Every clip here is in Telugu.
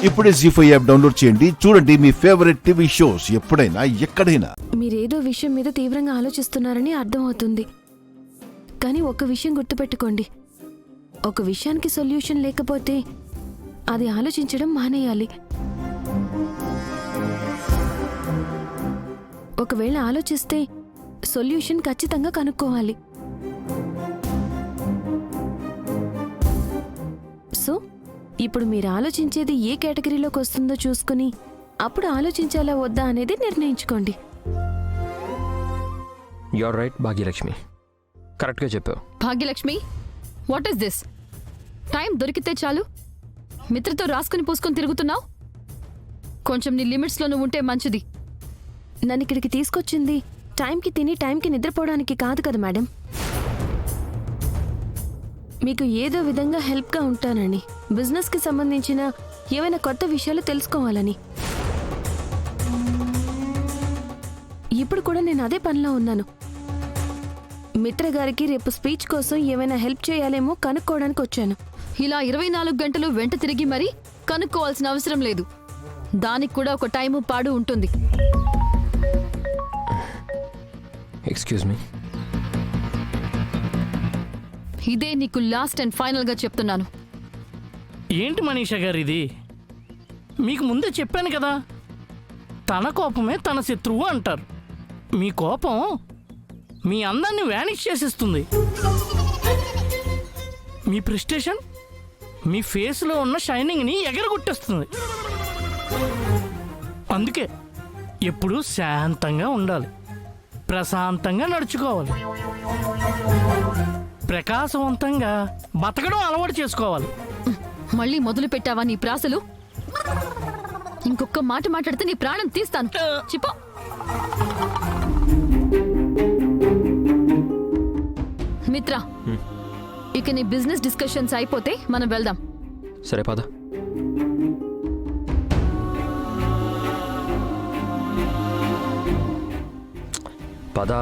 ఇప్పుడే జీ5 యాప్ డౌన్లోడ్ చేయండి. చూడండి మీ ఫేవరెట్ టీవీ షోస్ ఎప్పుడైనా ఎక్కడైనా. మీరేదో విషయం మీద తీవ్రంగా ఆలోచిస్తున్నారని అర్థమవుతుంది. కానీ ఒక విషయం గుర్తుపెట్టుకోండి, ఒక విషయానికి సొల్యూషన్ లేకపోతే అది ఆలోచించడం మానేయాలి. ఒకవేళ ఆలోచిస్తే సొల్యూషన్ ఖచ్చితంగా కనుక్కోవాలి. సో ఇప్పుడు మీరు ఆలోచించేది ఏ కేటగిరీలోకి వస్తుందో చూసుకుని అప్పుడు ఆలోచించాలా వద్దా అనేది నిర్ణయించుకోండి. యూఆర్ రైట్ భాగ్యలక్ష్మి, కరెక్ట్గా చెప్పావు. Bhagyalakshmi, what is this? Time దొరికితే చాలు మిత్రతో రాసుకుని పూసుకొని తిరుగుతున్నావు. కొంచెం నీ లిమిట్స్లో నువ్వు ఉంటే మంచిది. నన్ను ఇక్కడికి తీసుకొచ్చింది టైంకి తిని టైంకి నిద్రపోవడానికి కాదు కదా మేడం, మీకు ఏదో విధంగా హెల్ప్గా ఉంటానని, బిజినెస్కి సంబంధించిన ఏవైనా కొత్త విషయాలు తెలుసుకోవాలని. ఇప్పుడు కూడా నేను అదే పనిలో ఉన్నాను. మిత్ర గారికి రేపు స్పీచ్ కోసం ఏమైనా హెల్ప్ చేయాలేమో కనుక్కోవడానికి వచ్చాను. ఇలా 24 గంటలు వెంట తిరిగి మరీ కనుక్కోవాల్సిన అవసరం లేదు. దానికి కూడా ఒక టైము పాడు ఉంటుంది. ఎక్స్క్యూజ్ మీ, ఇదే నీకు లాస్ట్ అండ్ ఫైనల్గా చెప్తున్నాను. ఏంటి మనీషా గారు ఇది? మీకు ముందే చెప్పాను కదా, తన కోపమే తన శత్రువు అంటారు. మీ కోపం మీ అందాన్ని వ్యానిష్ చేసేస్తుంది. మీ ప్రెస్టేషన్ మీ ఫేస్లో ఉన్న షైనింగ్ని ఎగరగొట్టేస్తుంది. అందుకే ఎప్పుడూ శాంతంగా ఉండాలి, ప్రశాంతంగా నడుచుకోవాలి, ప్రకాశవంతంగా బతకడం అలవాటు చేసుకోవాలి. మళ్ళీ మొదలు పెట్టావా నీ ప్రాసలు? ఇంకొక మాట మాట్లాడితే నీ ప్రాణం తీస్తాను. చిపో. మిత్ర, ఇక నీ బిజినెస్ డిస్కషన్స్ అయిపోతే మనం వెళ్దాం. సరే పద. పద.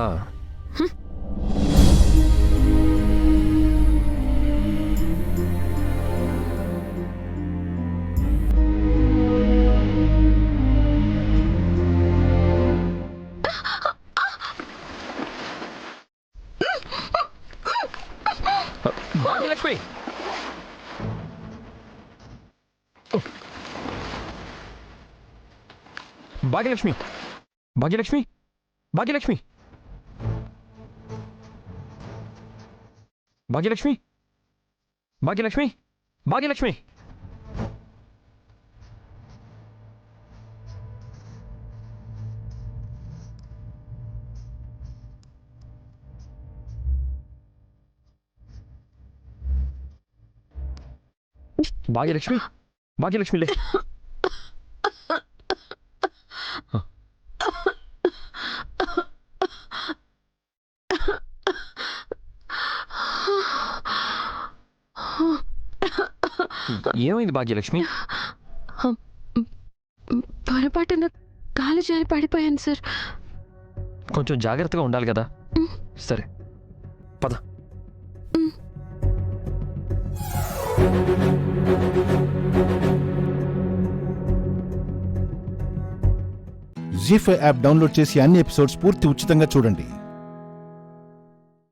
భాగ్యలక్ష్మి, భాగ్యలక్ష్మి, భాగ్యలక్ష్మి, భాగ్యలక్ష్మి, భాగ్యలక్ష్మి, భాగ్యలక్ష్మి, భాగ్యలక్ష్మి. భాగ్యలక్ష్మి, భాగ్యలక్ష్మి లే. ఏమైంది భాగ్యలక్ష్మి? పొరపాటున కాలు జారి పడిపోయాను సార్. కొంచెం జాగ్రత్తగా ఉండాలి కదా. సరే పద. జీ5 యాప్ డౌన్లోడ్ చేసి అన్ని ఎపిసోడ్స్ పూర్తి ఉచితంగా చూడండి.